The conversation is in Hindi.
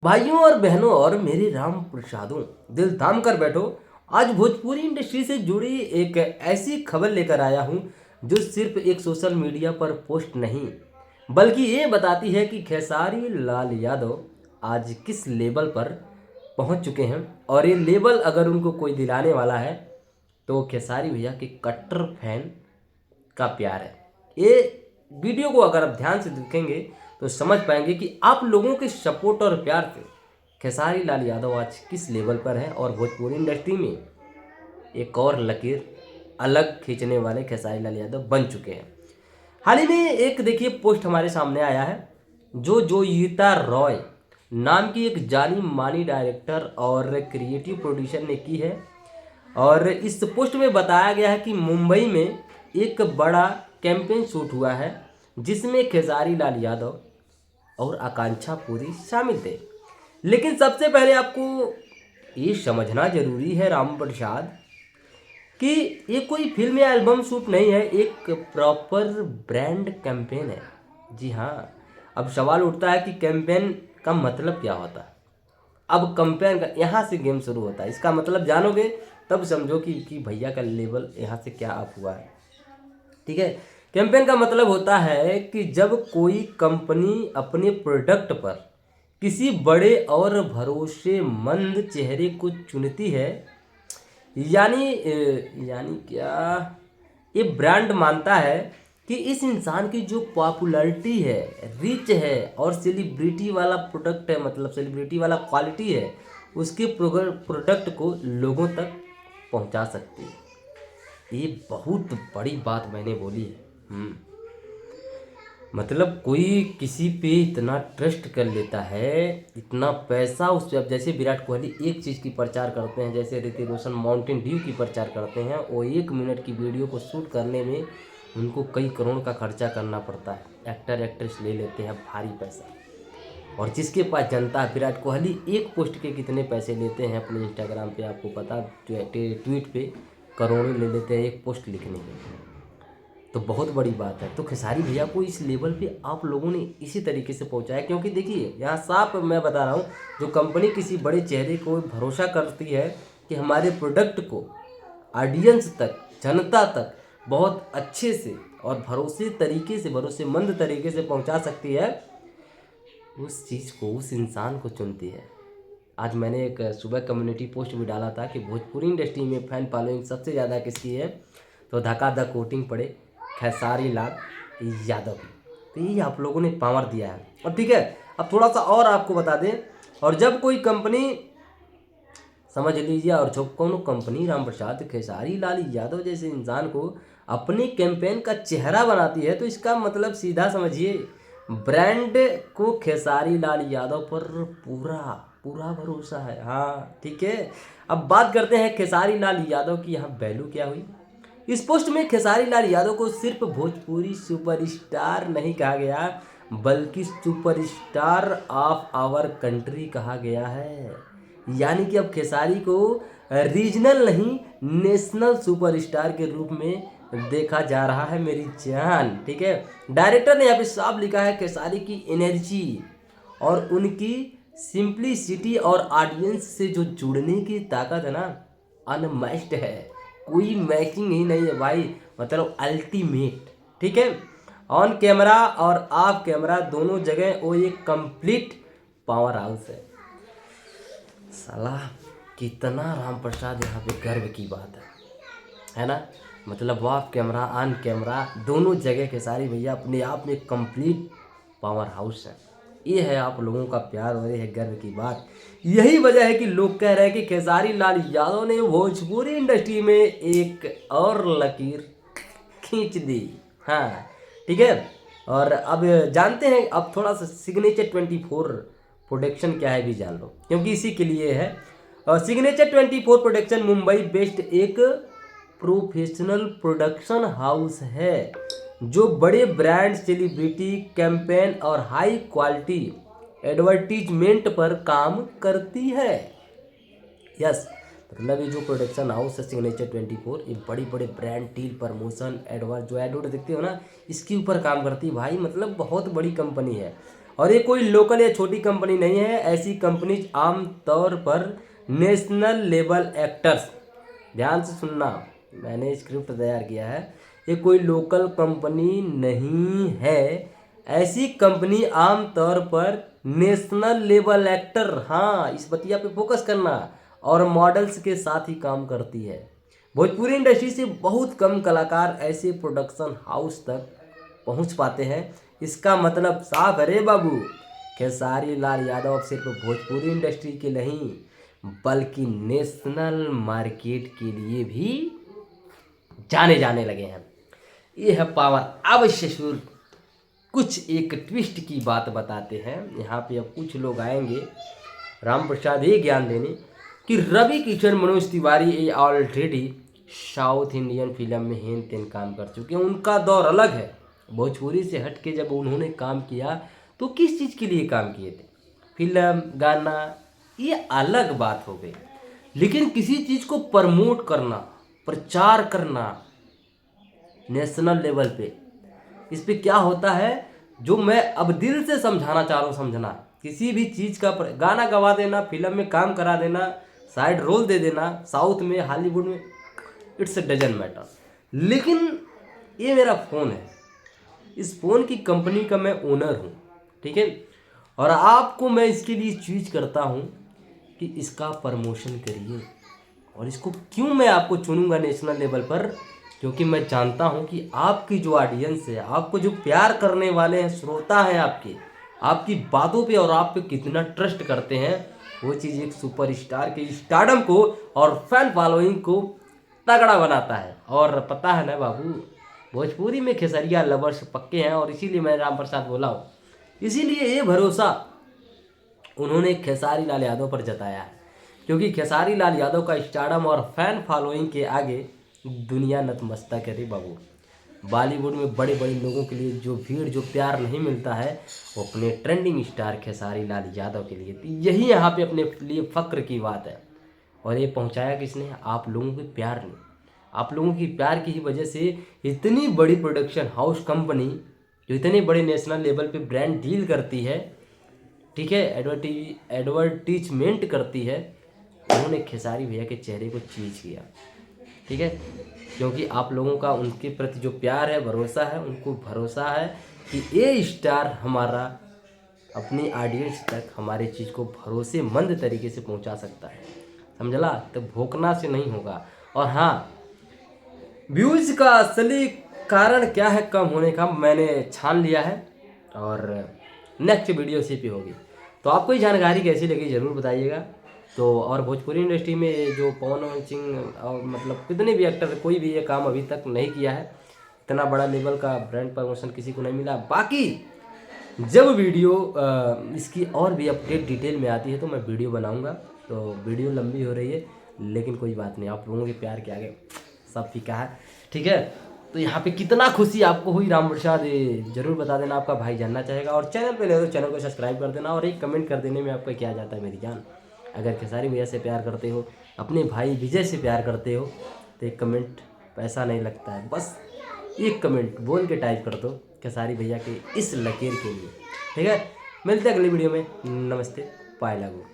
भाइयों और बहनों और मेरे राम प्रसादों, दिल थाम कर बैठो। आज भोजपुरी इंडस्ट्री से जुड़ी एक ऐसी खबर लेकर आया हूं जो सिर्फ एक सोशल मीडिया पर पोस्ट नहीं बल्कि ये बताती है कि खेसारी लाल यादव आज किस लेवल पर पहुंच चुके हैं। और ये लेवल अगर उनको कोई दिलाने वाला है तो खेसारी भैया के कट्टर फैन का प्यार है। ये वीडियो को अगर आप ध्यान से देखेंगे तो समझ पाएंगे कि आप लोगों के सपोर्ट और प्यार से खेसारी लाल यादव आज किस लेवल पर है और भोजपुरी इंडस्ट्री में एक और लकीर अलग खींचने वाले खेसारी लाल यादव बन चुके हैं। हाल ही में एक देखिए पोस्ट हमारे सामने आया है जो जोयिता रॉय नाम की एक जानी मानी डायरेक्टर और क्रिएटिव प्रोड्यूसर ने की है। और इस पोस्ट में बताया गया है कि मुंबई में एक बड़ा कैंपेन शूट हुआ है जिसमें खेसारी लाल यादव और आकांक्षा पूरी शामिल थे। लेकिन सबसे पहले आपको ये समझना जरूरी है राम प्रसाद कि ये कोई फिल्म या एल्बम शूट नहीं है, एक प्रॉपर ब्रांड कैंपेन है। जी हाँ, अब सवाल उठता है कि कैंपेन का मतलब क्या होता है। अब कैंपेन का यहाँ से गेम शुरू होता है, इसका मतलब जानोगे तब समझो कि भैया का लेवल यहाँ से क्या अप हुआ है। ठीक है, कैंपेन का मतलब होता है कि जब कोई कंपनी अपने प्रोडक्ट पर किसी बड़े और भरोसेमंद चेहरे को चुनती है, यानी क्या, ये ब्रांड मानता है कि इस इंसान की जो पॉपुलैरिटी है, रीच है और सेलिब्रिटी वाला प्रोडक्ट है, मतलब सेलिब्रिटी वाला क्वालिटी है, उसके प्रोडक्ट को लोगों तक पहुंचा सकती है। ये बहुत बड़ी बात मैंने बोली है। मतलब कोई किसी पे इतना ट्रस्ट कर लेता है, इतना पैसा उस पर। अब जैसे विराट कोहली एक चीज़ की प्रचार करते हैं, जैसे ऋतिक रोशन माउंटेन ड्यू की प्रचार करते हैं, वो 1 मिनट की वीडियो को शूट करने में उनको कई करोड़ का खर्चा करना पड़ता है। एक्टर एक्ट्रेस ले लेते हैं भारी पैसा, और जिसके पास जनता है, विराट कोहली एक पोस्ट के कितने पैसे लेते हैं अपने इंस्टाग्राम पे आपको पता, ट्वीट पे करोड़ों ले लेते हैं एक पोस्ट लिखने के। तो बहुत बड़ी बात है। तो खेसारी भैया को इस लेवल पे आप लोगों ने इसी तरीके से पहुंचाया, क्योंकि देखिए यहाँ साफ मैं बता रहा हूँ, जो कंपनी किसी बड़े चेहरे को भरोसा करती है कि हमारे प्रोडक्ट को ऑडियंस तक, जनता तक बहुत अच्छे से और भरोसेमंद तरीके से पहुंचा सकती है, उस चीज़ को, उस इंसान को चुनती है। आज मैंने एक सुबह कम्युनिटी पोस्ट भी डाला था कि भोजपुरी इंडस्ट्री में फैन फॉलोइंग सबसे ज़्यादा किसकी है, तो धकाधक वोटिंग पड़े खेसारी लाल यादव की। तो ये आप लोगों ने पावर दिया है। और ठीक है, अब थोड़ा सा और आपको बता दें, और जब कोई कंपनी, समझ लीजिए, और जब कौन कंपनी राम प्रसाद खेसारी लाल यादव जैसे इंसान को अपने कैंपेन का चेहरा बनाती है, तो इसका मतलब सीधा समझिए, ब्रांड को खेसारी लाल यादव पर पूरा पूरा भरोसा है। हाँ ठीक है, अब बात करते हैं खेसारी लाल यादव की यहाँ वैल्यू क्या हुई। इस पोस्ट में खेसारी लाल यादव को सिर्फ भोजपुरी सुपरस्टार नहीं कहा गया, बल्कि सुपरस्टार ऑफ आवर कंट्री कहा गया है। यानी कि अब खेसारी को रीजनल नहीं, नेशनल सुपरस्टार के रूप में देखा जा रहा है मेरी जान। ठीक है, डायरेक्टर ने यहाँ पे साफ लिखा है, खेसारी की एनर्जी और उनकी सिंप्लिसिटी और ऑडियंस से जो जुड़ने की ताकत है ना, अनमैच्ड है, कोई मैचिंग ही नहीं है भाई, मतलब अल्टीमेट। ठीक है, ऑन कैमरा और ऑफ कैमरा दोनों जगह वो एक कंप्लीट पावर हाउस है। साला कितना राम प्रसाद यहाँ पे गर्व की बात है ना। मतलब ऑफ कैमरा ऑन कैमरा दोनों जगह खेसारी भैया अपने आप में कंप्लीट पावर हाउस है। ये है आप लोगों का प्यार और ये है गर्व की बात। यही वजह है कि लोग कह रहे हैं कि खेसारी लाल यादव ने भोजपुरी इंडस्ट्री में एक और लकीर खींच दी। हाँ ठीक है, और अब जानते हैं, अब थोड़ा सा सिग्नेचर 24 प्रोडक्शन क्या है भी जान लो, क्योंकि इसी के लिए है। और सिग्नेचर 24 प्रोडक्शन मुंबई बेस्ड एक प्रोफेशनल प्रोडक्शन हाउस है जो बड़े ब्रांड, सेलिब्रिटी, कैंपेन और हाई क्वालिटी एडवर्टीजमेंट पर काम करती है। यस, मतलब ये जो प्रोडक्शन हाउस है सिग्नेचर 24, ये बड़ी बड़े ब्रांड डील, प्रमोशन, एडवर्ट, जो एडवर्ट देखते हो ना, इसके ऊपर काम करती है भाई। मतलब बहुत बड़ी कंपनी है। और ये कोई लोकल या छोटी कंपनी नहीं है। ऐसी कंपनीज आमतौर पर नेशनल लेवल एक्टर्स, ध्यान से सुनना, मैंने स्क्रिप्ट तैयार किया है, ये कोई लोकल कंपनी नहीं है। ऐसी कंपनी आमतौर पर नेशनल लेवल एक्टर, हाँ इस बतिया पे फोकस करना, और मॉडल्स के साथ ही काम करती है। भोजपुरी इंडस्ट्री से बहुत कम कलाकार ऐसे प्रोडक्शन हाउस तक पहुंच पाते हैं। इसका मतलब साफ है रे बाबू, खेसारी लाल यादव सिर्फ भोजपुरी इंडस्ट्री के नहीं बल्कि नेशनल मार्केट के लिए भी जाने जाने लगे हैं। ये है पावर। अब ससुर कुछ एक ट्विस्ट की बात बताते हैं। यहाँ पे अब कुछ लोग आएंगे राम प्रसाद ये ज्ञान देने कि रवि किशन मनोज तिवारी ये ऑलरेडी साउथ इंडियन फिल्म में हेन तेन काम कर चुके हैं। उनका दौर अलग है। भोजपुरी से हट के जब उन्होंने काम किया तो किस चीज़ के लिए काम किए थे? फिल्म, गाना, ये अलग बात हो गई, लेकिन किसी चीज़ को प्रमोट करना, प्रचार करना नेशनल लेवल पे, इस पे क्या होता है जो मैं अब दिल से समझाना चाह रहा हूँ, समझना। किसी भी चीज़ का गाना गवा देना, फिल्म में काम करा देना, साइड रोल दे देना, साउथ में, हॉलीवुड में, इट्स डजंट मैटर। लेकिन ये मेरा फ़ोन है, इस फ़ोन की कंपनी का मैं ओनर हूँ, ठीक है, और आपको मैं इसके लिए चीज़ करता हूँ कि इसका प्रमोशन करिए। और इसको क्यों मैं आपको चुनूंगा नेशनल लेवल पर? क्योंकि मैं जानता हूँ कि आपकी जो ऑडियंस है, आपको जो प्यार करने वाले हैं, श्रोता हैं आपकी बातों पे और आप पे कितना ट्रस्ट करते हैं, वो चीज़ एक सुपरस्टार के स्टारडम को और फैन फॉलोइंग को तगड़ा बनाता है। और पता है ना बाबू, भोजपुरी में खेसरिया लवर्स पक्के हैं, और इसीलिए मैं राम प्रसाद बोला हूँ। इसीलिए ये भरोसा उन्होंने खेसारी लाल यादव पर जताया है, क्योंकि खेसारी लाल यादव का स्टारडम और फैन फॉलोइंग के आगे दुनिया नतमस्तक है रे बाबू। बॉलीवुड में बड़े बड़े लोगों के लिए जो भीड़, जो प्यार नहीं मिलता है, वो अपने ट्रेंडिंग स्टार खेसारी लाल यादव के लिए। यही यहाँ पे अपने लिए फ़क्र की बात है। और ये पहुँचाया किसने? आप लोगों के प्यार ने। आप लोगों की प्यार की ही वजह से इतनी बड़ी प्रोडक्शन हाउस कंपनी जो इतने बड़े नेशनल लेवल पे ब्रांड डील करती है, ठीक है, एडवर्टीजमेंट करती है, उन्होंने खेसारी भैया के चेहरे को चीज किया, ठीक है, क्योंकि आप लोगों का उनके प्रति जो प्यार है, भरोसा है, उनको भरोसा है कि ये स्टार हमारा अपनी ऑडियंस तक हमारे चीज़ को भरोसेमंद तरीके से पहुंचा सकता है, समझला? तो भोंकना से नहीं होगा। और हाँ, व्यूज़ का असली कारण क्या है कम होने का, मैंने छान लिया है, और नेक्स्ट वीडियो इसी पे होगी। तो आपको ये जानकारी कैसी लगी ज़रूर बताइएगा। तो और भोजपुरी इंडस्ट्री में जो पवन सिंह और मतलब कितने भी एक्टर, कोई भी ये काम अभी तक नहीं किया है। इतना बड़ा लेवल का ब्रांड प्रमोशन किसी को नहीं मिला। बाकी जब वीडियो इसकी और भी अपडेट डिटेल में आती है तो मैं वीडियो बनाऊंगा। तो वीडियो लंबी हो रही है, लेकिन कोई बात नहीं, आप लोगों के प्यार के आगे सब फीका है, ठीक है। तो यहाँ पे कितना खुशी आपको हुई राम प्रसाद, जरूर बता देना, आपका भाई जानना चाहेगा। और चैनल पे ले तो चैनल को सब्सक्राइब कर देना, और एक कमेंट कर देने में आपका क्या जाता है मेरी जान। अगर खेसारी भैया से प्यार करते हो, अपने भाई विजय से प्यार करते हो, तो एक कमेंट, पैसा नहीं लगता है, बस एक कमेंट बोल के टाइप कर दो खेसारी भैया के इस लकीर के लिए, ठीक है। मिलते हैं अगली वीडियो में। नमस्ते, बाय लागू।